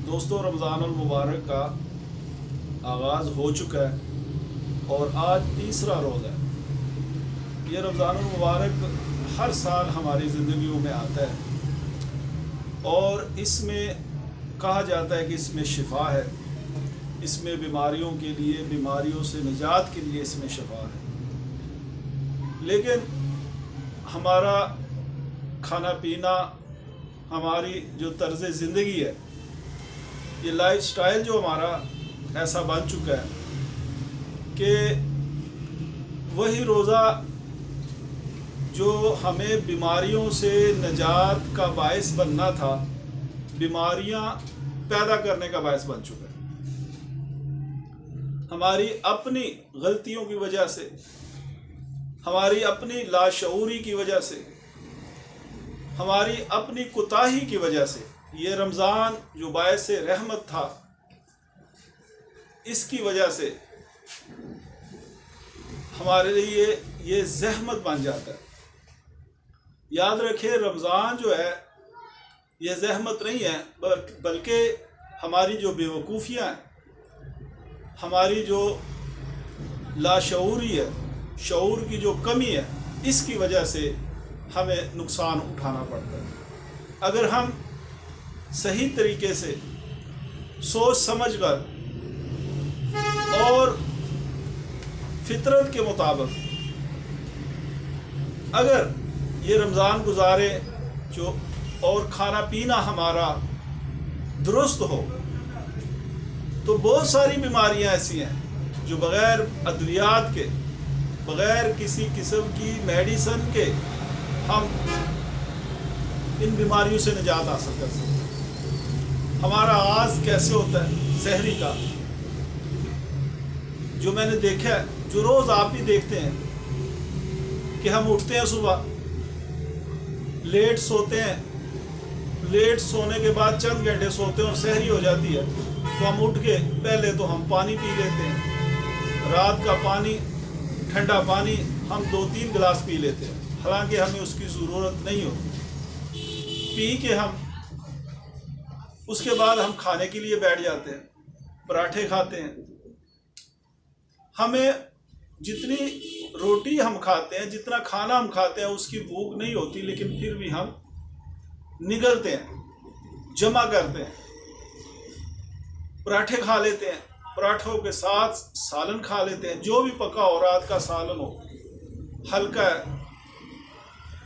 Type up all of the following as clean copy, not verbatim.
दोस्तों, रमज़ानुल मुबारक का आगाज़ हो चुका है और आज तीसरा रोज़ा है। ये रमज़ानुल मुबारक हर साल हमारी ज़िंदगियों में आता है और इसमें कहा जाता है कि इसमें शिफा है, इसमें बीमारियों के लिए, बीमारियों से निजात के लिए इसमें शिफा है। लेकिन हमारा खाना पीना, हमारी जो तर्ज़ ज़िंदगी है, ये लाइफस्टाइल जो हमारा ऐसा बन चुका है कि वही रोज़ा जो हमें बीमारियों से निजात का बायस बनना था, बीमारियां पैदा करने का बायस बन चुका है। हमारी अपनी गलतियों की वजह से, हमारी अपनी लाशऊरी की वजह से, हमारी अपनी कोताही की वजह से ये रमज़ान जो बायस रहमत था, इसकी वजह से हमारे लिए ये ज़हमत बन जाता है। याद रखिए, रमज़ान जो है ये ज़हमत नहीं है, बल्कि हमारी जो बेवकूफ़ियाँ हैं, हमारी जो लाशऊरी है, शऊर की जो कमी है, इसकी वजह से हमें नुकसान उठाना पड़ता है। अगर हम सही तरीके से सोच समझकर और फितरत के मुताबिक अगर ये रमज़ान गुजारे जो और खाना पीना हमारा दुरुस्त हो, तो बहुत सारी बीमारियां ऐसी हैं जो बग़ैर अद्वियात के, बग़ैर किसी किस्म की मेडिसन के हम इन बीमारियों से निजात हासिल कर सकते हैं। हमारा आगाज़ कैसे होता है सहरी का, जो मैंने देखा है, जो रोज़ आप भी देखते हैं कि हम उठते हैं सुबह, लेट सोते हैं, लेट सोने के बाद चंद घंटे सोते हैं और सहरी हो जाती है, तो हम उठ के पहले तो हम पानी पी लेते हैं। रात का पानी, ठंडा पानी हम 2-3 गिलास पी लेते हैं, हालांकि हमें उसकी ज़रूरत नहीं होती। पी के हम उसके बाद हम खाने के लिए बैठ जाते हैं, पराठे खाते हैं। हमें जितनी रोटी हम खाते हैं, जितना खाना हम खाते हैं, उसकी भूख नहीं होती, लेकिन फिर भी हम निगलते हैं, जमा करते हैं, पराठे खा लेते हैं, पराठों के साथ सालन खा लेते हैं, जो भी पका हो, रात का सालन हो, हल्का है,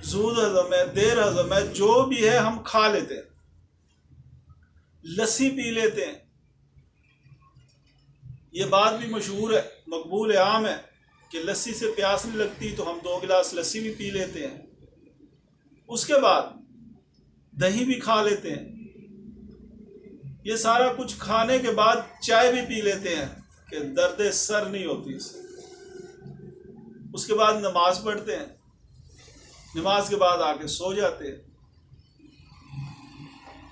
ज़ूद हज़म है, देर हज़म है, जो भी है हम खा लेते हैं। लस्सी पी लेते हैं। ये बात भी मशहूर है, मकबूल आम है कि लस्सी से प्यास नहीं लगती, तो हम 2 गिलास लस्सी भी पी लेते हैं। उसके बाद दही भी खा लेते हैं। ये सारा कुछ खाने के बाद चाय भी पी लेते हैं कि दर्द सर नहीं होती इससे। उसके बाद नमाज पढ़ते हैं, नमाज के बाद आके सो जाते हैं।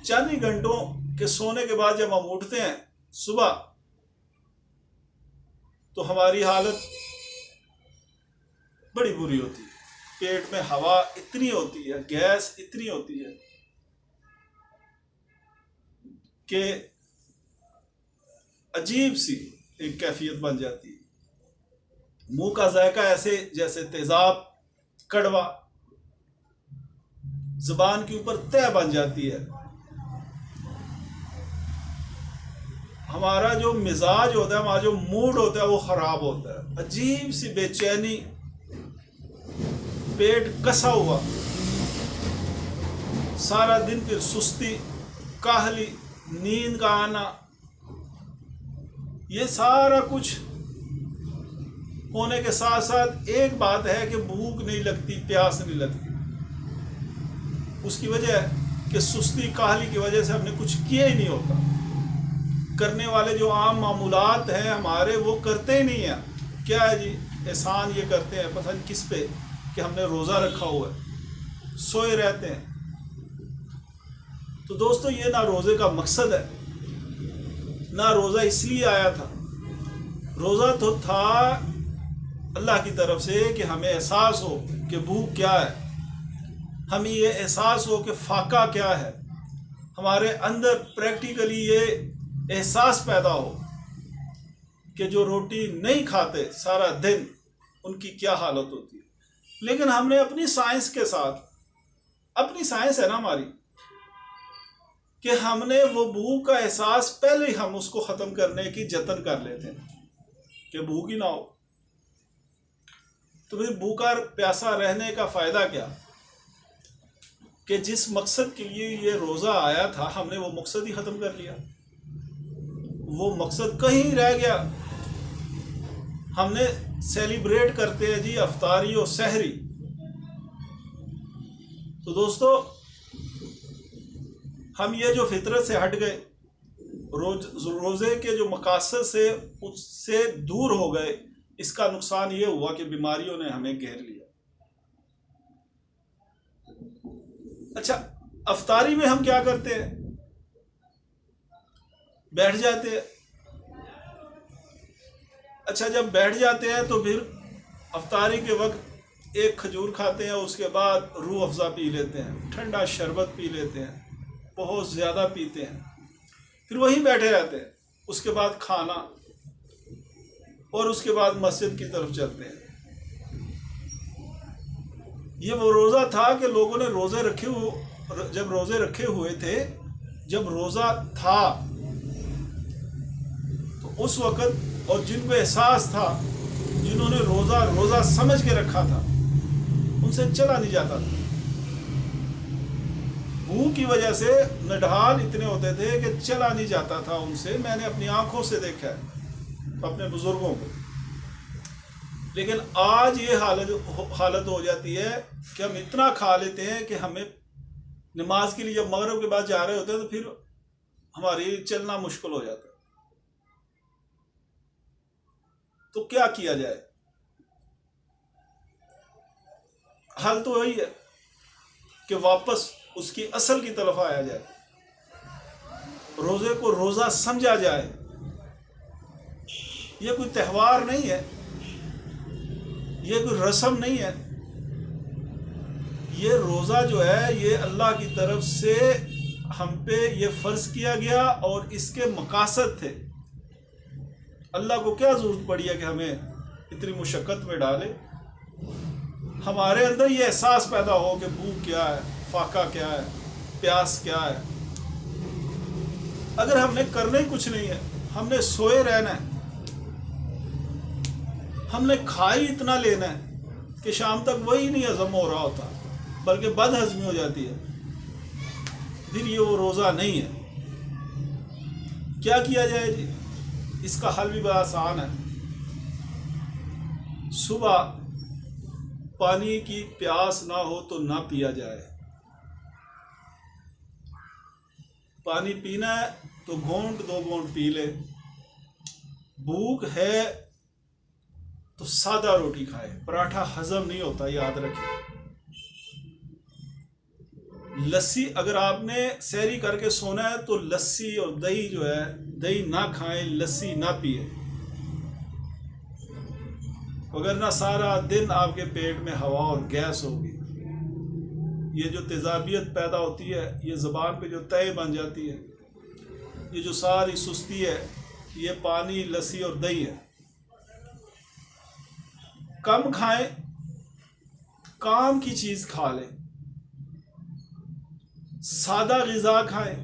चंद ही घंटों के सोने के बाद जब हम उठते हैं सुबह, तो हमारी हालत बड़ी बुरी होती है। पेट में हवा इतनी होती है, गैस इतनी होती है कि अजीब सी एक कैफियत बन जाती है। मुंह का जायका ऐसे जैसे तेजाब, कड़वा, जुबान के ऊपर तय बन जाती है। हमारा जो मिजाज होता है, हमारा जो मूड होता है, वो ख़राब होता है। अजीब सी बेचैनी, पेट कसा हुआ, सारा दिन फिर सुस्ती, काहली, नींद का आना, ये सारा कुछ होने के साथ साथ एक बात है कि भूख नहीं लगती, प्यास नहीं लगती। उसकी वजह है कि सुस्ती, काहली की वजह से हमने कुछ किया ही नहीं होता। करने वाले जो आम मामूलात हैं हमारे, वो करते ही नहीं हैं। क्या है जी, एहसान ये करते हैं पता नहीं किस पे कि हमने रोज़ा रखा हुआ है, सोए रहते हैं। तो दोस्तों, ये ना रोज़े का मकसद है, ना रोज़ा इसलिए आया था। रोज़ा तो था अल्लाह की तरफ से कि हमें एहसास हो कि भूख क्या है, हमें ये एहसास हो कि फाका क्या है, हमारे अंदर प्रैक्टिकली ये एहसास पैदा हो कि जो रोटी नहीं खाते सारा दिन उनकी क्या हालत होती है। लेकिन हमने अपनी साइंस के साथ, अपनी साइंस है ना हमारी, कि हमने वो भूख का एहसास पहले ही हम उसको ख़त्म करने की जतन कर लेते हैं कि भूख ही ना हो। तो फिर भूखा प्यासा रहने का फ़ायदा क्या, कि जिस मकसद के लिए ये रोज़ा आया था हमने वो मकसद ही ख़त्म कर लिया, वो मकसद कहीं रह गया। हमने सेलिब्रेट करते हैं जी अफ्तारी और सहरी। तो दोस्तों, हम ये जो फितरत से हट गए, रोज़े के जो मकासद से उससे दूर हो गए, इसका नुकसान ये हुआ कि बीमारियों ने हमें घेर लिया। अच्छा, अफ्तारी में हम क्या करते हैं, बैठ जाते हैं। अच्छा, जब बैठ जाते हैं तो फिर अफ्तारी के वक्त एक खजूर खाते हैं, उसके बाद रूह अफ़ज़ा पी लेते हैं, ठंडा शरबत पी लेते हैं, बहुत ज़्यादा पीते हैं, फिर वहीं बैठे रहते हैं। उसके बाद खाना और उसके बाद मस्जिद की तरफ चलते हैं। ये वो रोज़ा था कि लोगों ने रोज़े रखे हुए, जब रोज़े रखे हुए थे, जब रोज़ा था तो उस वक़्त, और जिनको एहसास था, जिन्होंने रोज़ा समझ के रखा था, उनसे चला नहीं जाता था। भूख की वजह से नढाल इतने होते थे कि चला नहीं जाता था उनसे। मैंने अपनी आंखों से देखा है अपने बुजुर्गों को। लेकिन आज ये हालत हो जाती है कि हम इतना खा लेते हैं कि हमें नमाज के लिए जब मगरिब के बाद जा रहे होते हैं तो फिर हमारी चलना मुश्किल हो जाता है। तो क्या किया जाए? हल तो वही है कि वापस उसकी असल की तरफ आया जाए, रोज़े को रोज़ा समझा जाए। ये कोई त्यौहार नहीं है, ये कोई रस्म नहीं है। ये रोज़ा जो है ये अल्लाह की तरफ से हम पे ये फ़र्ज़ किया गया और इसके मकासद थे। अल्लाह को क्या ज़रूरत पड़ी है कि हमें इतनी मुशक्क़त में डाले। हमारे अंदर ये एहसास पैदा हो कि भूख क्या है, फाका क्या है, प्यास क्या है। अगर हमने करना ही कुछ नहीं है, हमने सोए रहना है, हमने खाई इतना लेना है कि शाम तक वही नहीं हजम हो रहा होता, बल्कि बदहजमी हो जाती है, फिर ये वो रोज़ा नहीं है। क्या किया जाए जी? इसका हल भी बड़ा आसान है। सुबह पानी की प्यास ना हो तो ना पिया जाए। पानी पीना है तो घूंट दो घूंट पी ले। भूख है तो सादा रोटी खाए, पराठा हजम नहीं होता, याद रखें। लस्सी, अगर आपने सहरी करके सोना है तो लस्सी और दही जो है, दही ना खाएं, लस्सी ना पिए, वगरना सारा दिन आपके पेट में हवा और गैस होगी। ये जो तेज़ाबियत पैदा होती है, ये ज़बान पे जो तय बन जाती है, ये जो सारी सुस्ती है, ये पानी, लस्सी और दही है। कम खाएं, काम की चीज़ खा लें, सादा ग़िज़ा खाएं,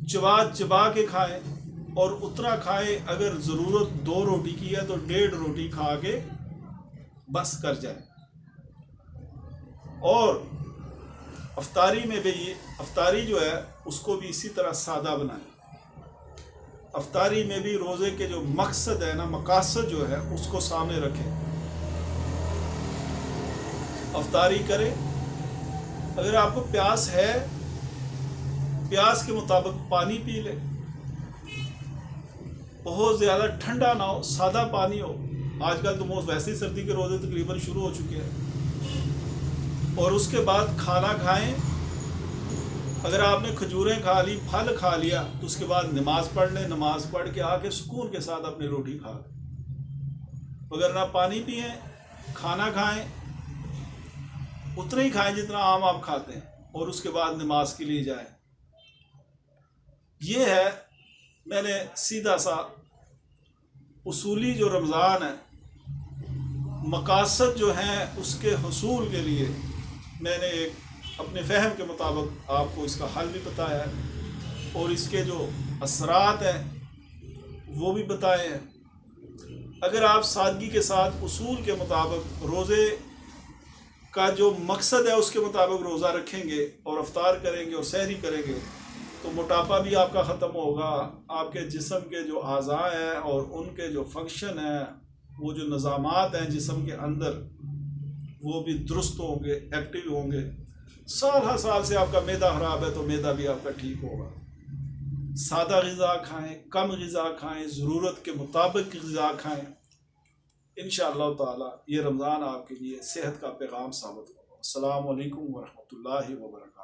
चबा चबा के खाएं और उतना खाएं। अगर ज़रूरत 2 रोटी की है तो 1.5 रोटी खा के बस कर जाए। और अफ्तारी में भी, अफ्तारी जो है उसको भी इसी तरह सादा बनाएं। अफ्तारी में भी रोज़े के जो मकसद है ना, मकासद जो है, उसको सामने रखें। अफ्तारी करें। अगर आपको प्यास है, प्यास के मुताबिक पानी पी ले। बहुत ज़्यादा ठंडा ना हो, सादा पानी हो। आजकल तो वैसे ही सर्दी के रोज़े तकरीबन शुरू हो चुके हैं। और उसके बाद खाना खाएं। अगर आपने खजूरें खा ली, फल खा लिया, तो उसके बाद नमाज़ पढ़ लें। नमाज़ पढ़ के आके सुकून के साथ अपनी रोटी खा लें। अगर ना पानी पिए, खाना खाएं, उतना ही खाएं जितना आम आप खाते हैं, और उसके बाद नमाज के लिए जाएं। ये है, मैंने सीधा सा उसूली जो रमज़ान है, मकासद जो हैं उसके हुसूल के लिए मैंने एक अपने फ़हम के मुताबिक आपको इसका हल भी बताया है और इसके जो असरात हैं वो भी बताए हैं। अगर आप सादगी के साथ उसूल के मुताबिक रोज़े का जो मकसद है उसके मुताबिक रोज़ा रखेंगे और अफ्तार करेंगे और सहरी करेंगे तो मोटापा भी आपका ख़त्म होगा, आपके जिस्म के जो अज़ा हैं और उनके जो फंक्शन हैं, वो जो निज़ामात हैं जिस्म के अंदर, वो भी दुरुस्त होंगे, एक्टिव होंगे। साल हर साल से आपका मैदा ख़राब है तो मैदा भी आपका ठीक होगा। सादा ग़िज़ा खाएं, कम ग़िज़ा खाएं, ज़रूरत के मुताबिक ग़िज़ा खाएं। इंशाअल्लाह ताला ये रमज़ान आपके लिए सेहत का पैगाम साबित होगा। अस्सलामु अलैकुम व रहमतुल्लाहि व बरकातहू।